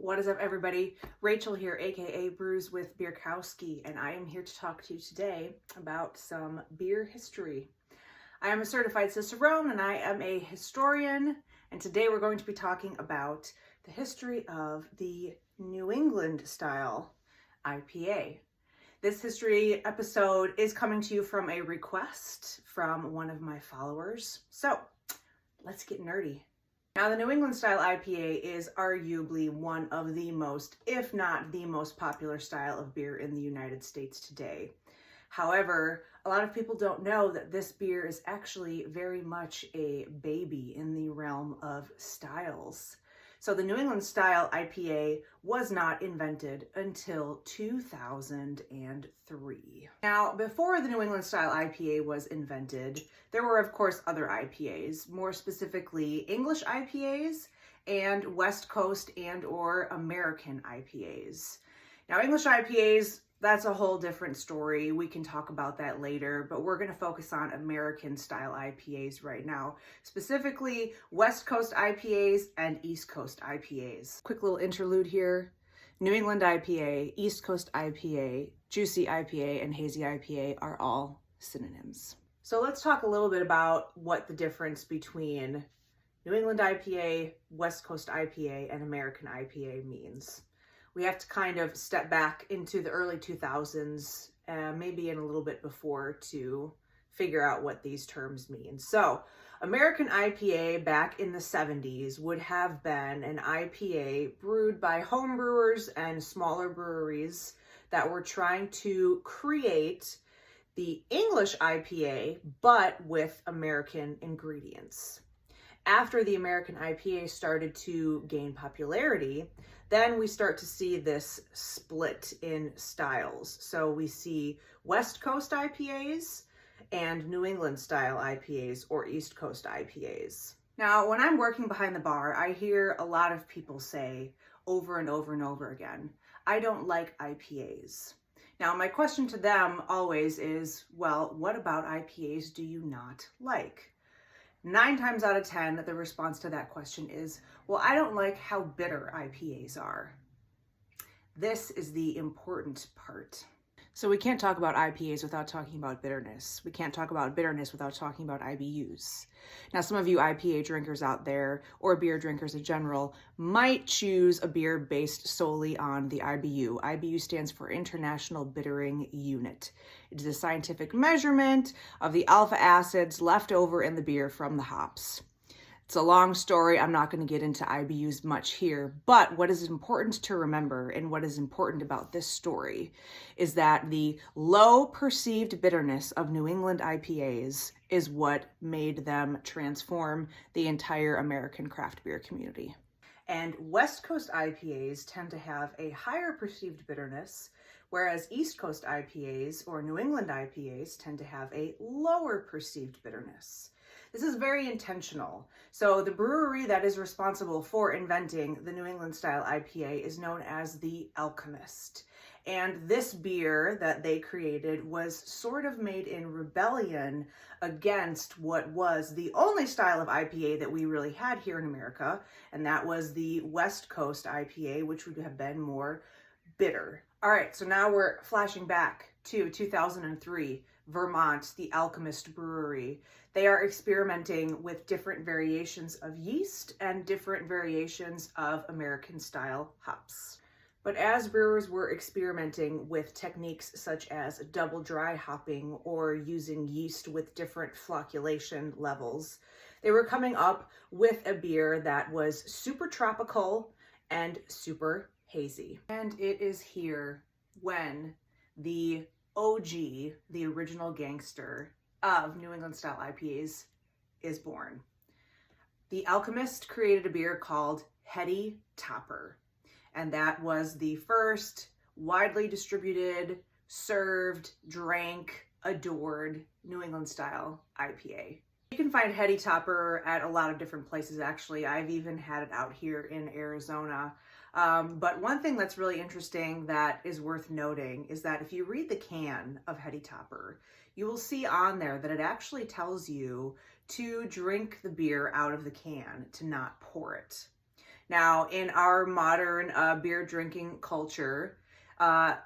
What is up, everybody? Rachel here, aka Brews with Beerkowski, and I am here to talk to you today about some beer history. I am a certified cicerone and I am a historian, and today we're going to be talking about the history of the New England style IPA. This history episode is coming to you from a request from one of my followers, so let's get nerdy. Now, the New England style IPA is arguably one of the most, if not the most popular style of beer in the United States today. However, a lot of people don't know that this beer is actually very much a baby in the realm of styles. So the New England style IPA was not invented until 2003. Now, before the New England style IPA was invented, there were of course other IPAs, more specifically English IPAs and West Coast and or American IPAs. Now, English IPAs, that's a whole different story. We can talk about that later, but we're going to focus on American style IPAs right now, specifically West Coast IPAs and East Coast IPAs. Quick little interlude here. New England IPA, East Coast IPA, Juicy IPA, and Hazy IPA are all synonyms. So let's talk a little bit about what the difference between New England IPA, West Coast IPA, and American IPA means. We have to kind of step back into the early 2000s, maybe in a little bit before, to figure out what these terms mean. So, American IPA back in the 70s would have been an IPA brewed by home brewers and smaller breweries that were trying to create the English IPA, but with American ingredients. After the American IPA started to gain popularity, then we start to see this split in styles. So we see West Coast IPAs and New England style IPAs or East Coast IPAs. Now, when I'm working behind the bar, I hear a lot of people say over and over and over again, I don't like IPAs. Now, my question to them always is, well, what about IPAs do you not like? 9 times out of 10, the response to that question is, well, I don't like how bitter IPAs are. This is the important part. So we can't talk about IPAs without talking about bitterness. We can't talk about bitterness without talking about IBUs. Now, some of you IPA drinkers out there, or beer drinkers in general, might choose a beer based solely on the IBU. IBU stands for International Bittering Unit. It is a scientific measurement of the alpha acids left over in the beer from the hops. It's a long story. I'm not going to get into IBUs much here, but what is important to remember and what is important about this story is that the low perceived bitterness of New England IPAs is what made them transform the entire American craft beer community. And West Coast IPAs tend to have a higher perceived bitterness, whereas East Coast IPAs or New England IPAs tend to have a lower perceived bitterness. This is very intentional. So the brewery that is responsible for inventing the New England style IPA is known as the Alchemist. And this beer that they created was sort of made in rebellion against what was the only style of IPA that we really had here in America, and that was the West Coast IPA, which would have been more bitter. All right, so now we're flashing back to 2003, Vermont, the Alchemist Brewery. They are experimenting with different variations of yeast and different variations of American style hops. But as brewers were experimenting with techniques such as double dry hopping or using yeast with different flocculation levels, they were coming up with a beer that was super tropical and super hazy. And it is here when the OG, the original gangster of New England style IPAs, is born. The Alchemist created a beer called Heady Topper, and that was the first widely distributed, served, drank, adored New England style IPA. You can find Heady Topper at a lot of different places, actually. I've even had it out here in Arizona. But one thing that's really interesting that is worth noting is that if you read the can of Heady Topper, you will see on there that it actually tells you to drink the beer out of the can, to not pour it. Now, in our modern beer drinking culture,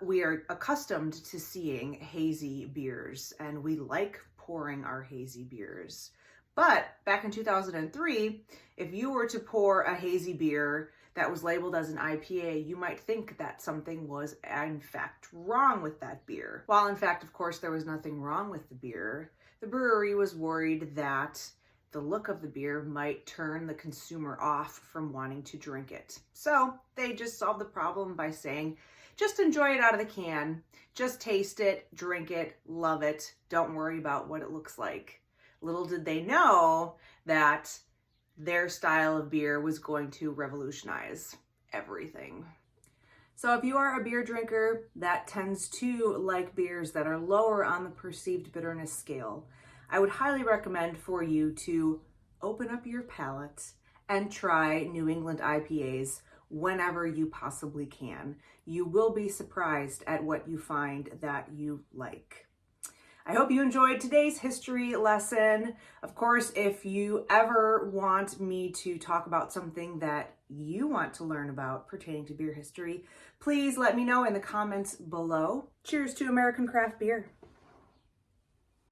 we are accustomed to seeing hazy beers, and we like pouring our hazy beers. But back in 2003, if you were to pour a hazy beer that was labeled as an IPA, you might think that something was in fact wrong with that beer. While in fact, of course, there was nothing wrong with the beer, the brewery was worried that the look of the beer might turn the consumer off from wanting to drink it. So they just solved the problem by saying, just enjoy it out of the can, just taste it, drink it, love it, don't worry about what it looks like. Little did they know that their style of beer was going to revolutionize everything. So if you are a beer drinker that tends to like beers that are lower on the perceived bitterness scale, I would highly recommend for you to open up your palate and try New England IPAs whenever you possibly can. You will be surprised at what you find that you like. I hope you enjoyed today's history lesson. Of course, if you ever want me to talk about something that you want to learn about pertaining to beer history, please let me know in the comments below. Cheers to American craft beer.